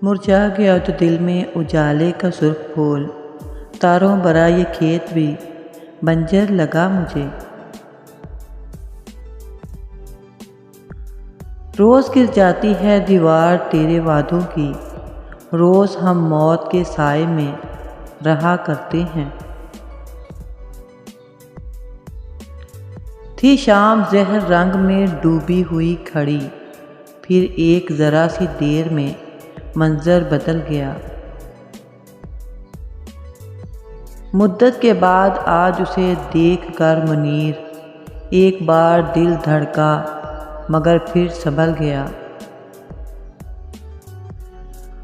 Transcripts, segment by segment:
मुरझा गया तो दिल में उजाले का सुर्ख फूल, तारों भरा ये खेत भी बंजर लगा मुझे। रोज़ गिर जाती है दीवार तेरे वादों की, रोज़ हम मौत के साए में रहा करते हैं। थी शाम जहर रंग में डूबी हुई खड़ी, फिर एक ज़रा सी देर में मंजर बदल गया। मुद्दत के बाद आज उसे देख कर मुनीर, एक बार दिल धड़का मगर फिर संभल गया।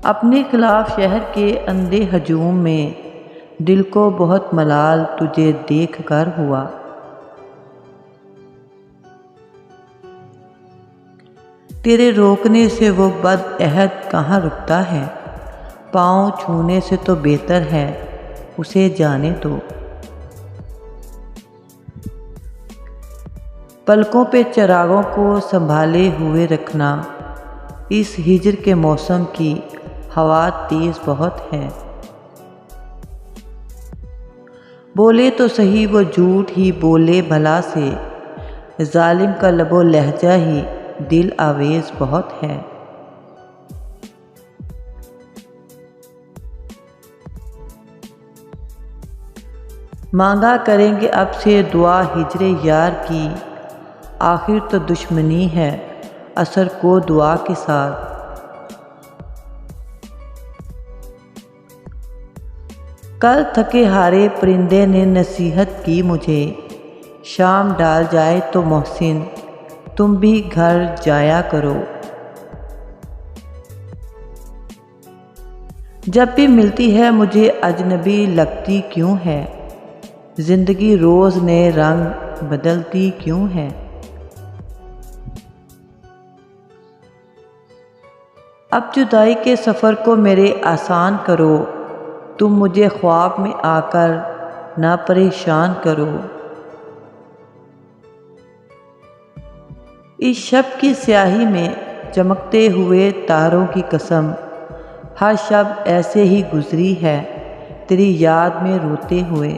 अपने खिलाफ शहर के अंधे हजूम में दिल को बहुत मलाल तुझे देख कर हुआ। तेरे रोकने से वो बदअहद कहाँ रुकता है, पाँव छूने से तो बेहतर है उसे जाने दो। पलकों पे चिरागों को संभाले हुए रखना, इस हिजर के मौसम की हवा तेज बहुत है। बोले तो सही वो झूठ ही बोले भला से, जालिम का लबो लहजा ही दिल आवेज बहुत है। मांगा करेंगे अब से दुआ हिजरे यार की, आखिर तो दुश्मनी है असर को दुआ के साथ। कल थके हारे परिंदे ने नसीहत की मुझे, शाम डाल जाए तो मोहसिन तुम भी घर जाया करो। जब भी मिलती है मुझे अजनबी लगती क्यों है, जिंदगी रोज नए रंग बदलती क्यों है। अब जुदाई के सफ़र को मेरे आसान करो, तुम मुझे ख्वाब में आकर ना परेशान करो। इस शब की स्याही में चमकते हुए तारों की कसम, हर शब ऐसे ही गुजरी है तेरी याद में रोते हुए।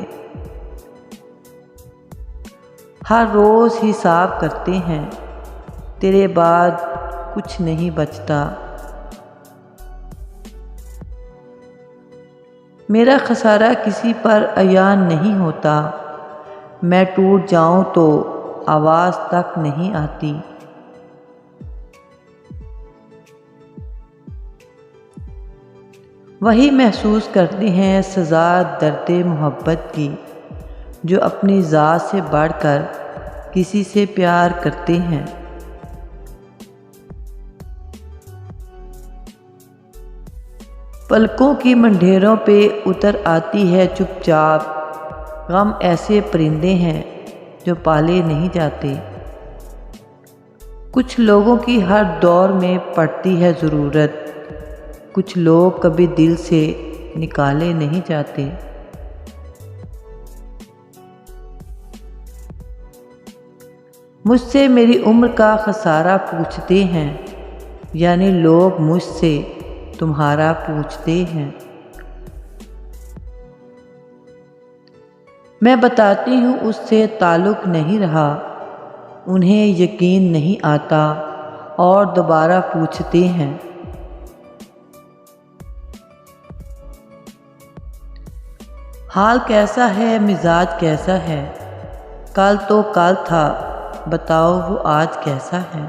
हर रोज़ हिसाब करते हैं तेरे बाद कुछ नहीं बचता। मेरा खसारा किसी पर अयान नहीं होता, मैं टूट जाऊं तो आवाज़ तक नहीं आती। वही महसूस करते हैं सज़ा दर्द मोहब्बत की, जो अपनी ज़ात से बढ़कर किसी से प्यार करते हैं। पलकों की मंढेरों पे उतर आती है चुपचाप, गम ऐसे परिंदे हैं जो पाले नहीं जाते। कुछ लोगों की हर दौर में पड़ती है ज़रूरत, कुछ लोग कभी दिल से निकाले नहीं जाते। मुझसे मेरी उम्र का खसारा पूछते हैं, यानी लोग मुझसे तुम्हारा पूछते हैं। मैं बताती हूँ उससे ताल्लुक़ नहीं रहा, उन्हें यकीन नहीं आता और दोबारा पूछते हैं। हाल कैसा है, मिजाज कैसा है, कल तो कल था, बताओ वो आज कैसा है।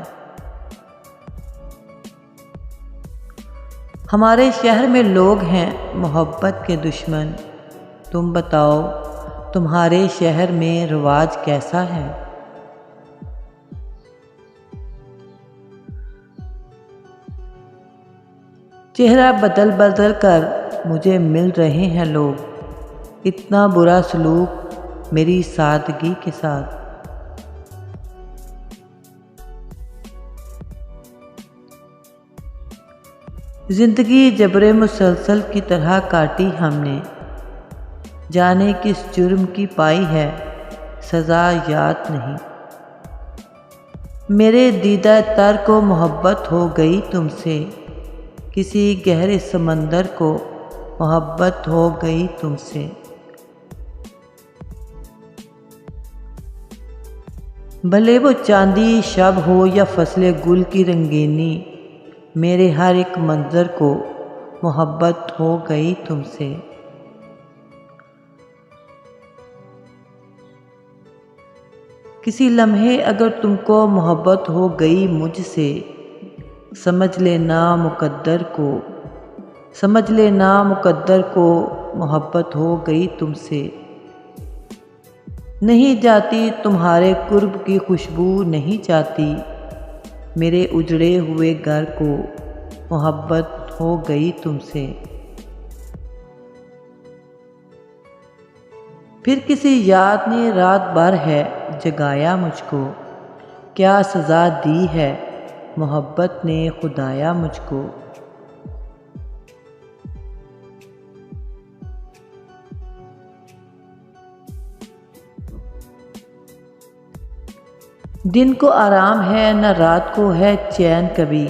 हमारे शहर में लोग हैं मोहब्बत के दुश्मन, तुम बताओ तुम्हारे शहर में रिवाज कैसा है। चेहरा बदल बदल कर मुझे मिल रहे हैं लोग, इतना बुरा सलूक मेरी सादगी के साथ। ज़िंदगी जबरे मुसलसल की तरह काटी हमने, जाने किस जुर्म की पाई है सज़ा याद नहीं। मेरे दीदा तर को मोहब्बत हो गई तुमसे, किसी गहरे समंदर को मोहब्बत हो गई तुमसे। भले वो चांदी शब हो या फसले गुल की रंगीनी, मेरे हर एक मंजर को मोहब्बत हो गई तुमसे। किसी लम्हे अगर तुमको मोहब्बत हो गई मुझसे, समझ लेना मुकद्दर को मोहब्बत हो गई तुमसे। नहीं जाती तुम्हारे कुर्ब की खुशबू, नहीं जाती मेरे उजड़े हुए घर को मोहब्बत हो गई तुमसे। फिर किसी याद ने रात भर है जगाया मुझको, क्या सज़ा दी है मोहब्बत ने खुदाया मुझको। दिन को आराम है न रात को है चैन कभी,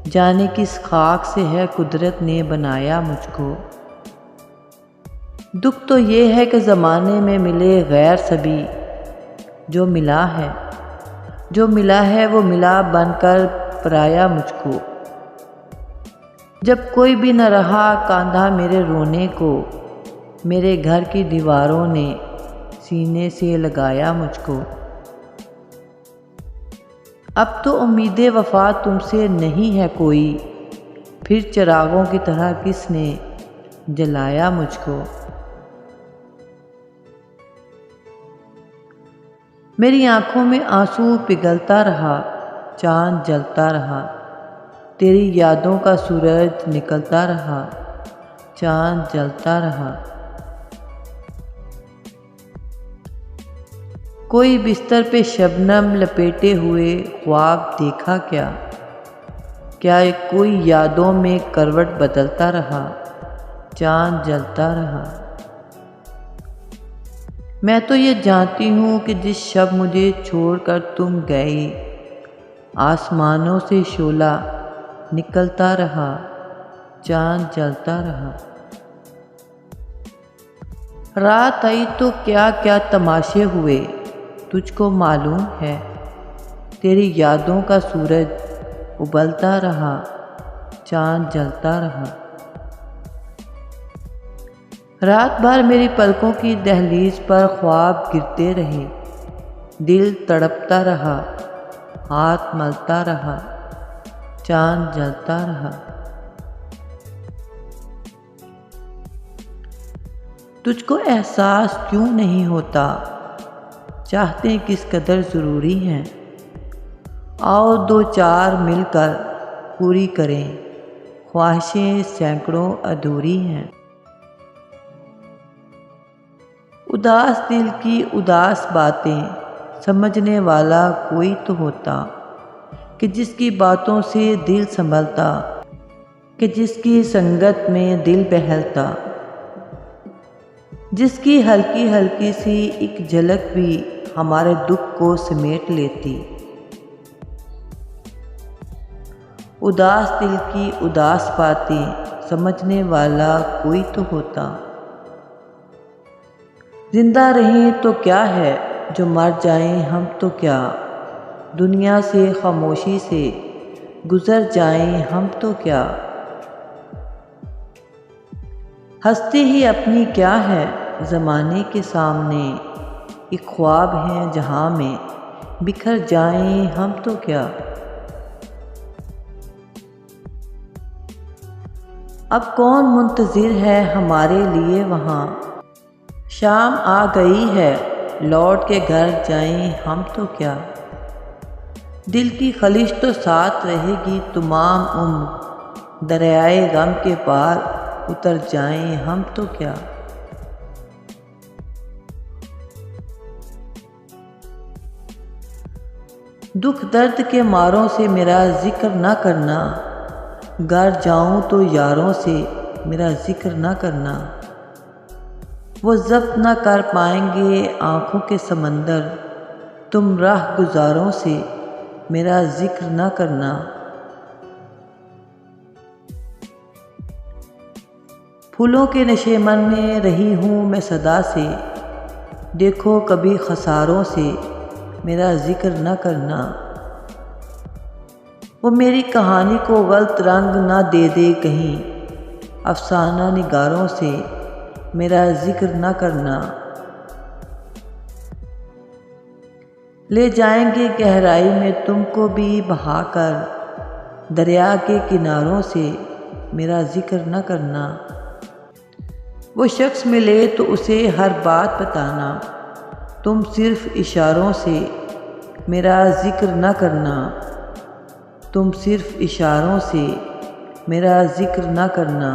जाने किस खाक से है कुदरत ने बनाया मुझको। दुख तो ये है कि ज़माने में मिले गैर सभी, जो मिला है वो मिला बनकर पराया मुझको। जब कोई भी न रहा कांधा मेरे रोने को, मेरे घर की दीवारों ने सीने से लगाया मुझको। अब तो उम्मीदें वफा तुमसे नहीं है कोई, फिर चिरागों की तरह किसने जलाया मुझको। मेरी आंखों में आंसू पिघलता रहा, चांद जलता रहा, तेरी यादों का सूरज निकलता रहा, चांद जलता रहा। कोई बिस्तर पे शबनम लपेटे हुए ख्वाब देखा क्या, कोई यादों में करवट बदलता रहा, चांद जलता रहा। मैं तो ये जानती हूँ कि जिस शब मुझे छोड़कर तुम गए, आसमानों से शोला निकलता रहा, चांद जलता रहा। रात आई तो क्या क्या तमाशे हुए, तुझको मालूम है तेरी यादों का सूरज उबलता रहा, चांद जलता रहा। रात भर मेरी पलकों की दहलीज पर ख्वाब गिरते रहे, दिल तड़पता रहा, हाथ मलता रहा, चांद जलता रहा। तुझको एहसास क्यों नहीं होता, चाहते किस कदर ज़रूरी हैं, आओ दो चार मिलकर पूरी करें, ख्वाहिशें सैकड़ों अधूरी हैं। उदास दिल की उदास बातें समझने वाला कोई तो होता, कि जिसकी बातों से दिल संभलता, कि जिसकी संगत में दिल बहलता, जिसकी हल्की हल्की सी एक झलक भी हमारे दुख को समेट लेती। उदास दिल की उदास बातें समझने वाला कोई तो होता। जिंदा रहें तो क्या है, जो मर जाएं हम तो क्या, दुनिया से खामोशी से गुजर जाएं हम तो क्या। हस्ती ही अपनी क्या है ज़माने के सामने, एक ख्वाब है जहाँ में बिखर जाएं हम तो क्या। अब कौन मुंतज़िर है हमारे लिए वहाँ, शाम आ गई है लौट के घर जाएं हम तो क्या। दिल की खलिश तो साथ रहेगी तमाम उम्र, दरियाए गम के पार उतर जाएं हम तो क्या। दुख दर्द के मारों से मेरा जिक्र ना करना, घर जाऊं तो यारों से मेरा जिक्र ना करना। वो ज़ब्त ना कर पाएंगे आँखों के समंदर, तुम राह गुजारों से मेरा जिक्र ना करना। फूलों के नशे मन में रही हूँ मैं सदा से, देखो कभी खसारों से मेरा जिक्र न करना। वो मेरी कहानी को गलत रंग ना दे दे कहीं, अफसाना निगारों से मेरा जिक्र न करना। ले जाएंगे गहराई में तुमको भी बहाकर, दरिया के किनारों से मेरा जिक्र न करना। वो शख्स मिले तो उसे हर बात बताना, तुम सिर्फ इशारों से मेरा जिक्र न करना। तुम सिर्फ इशारों से मेरा जिक्र न करना।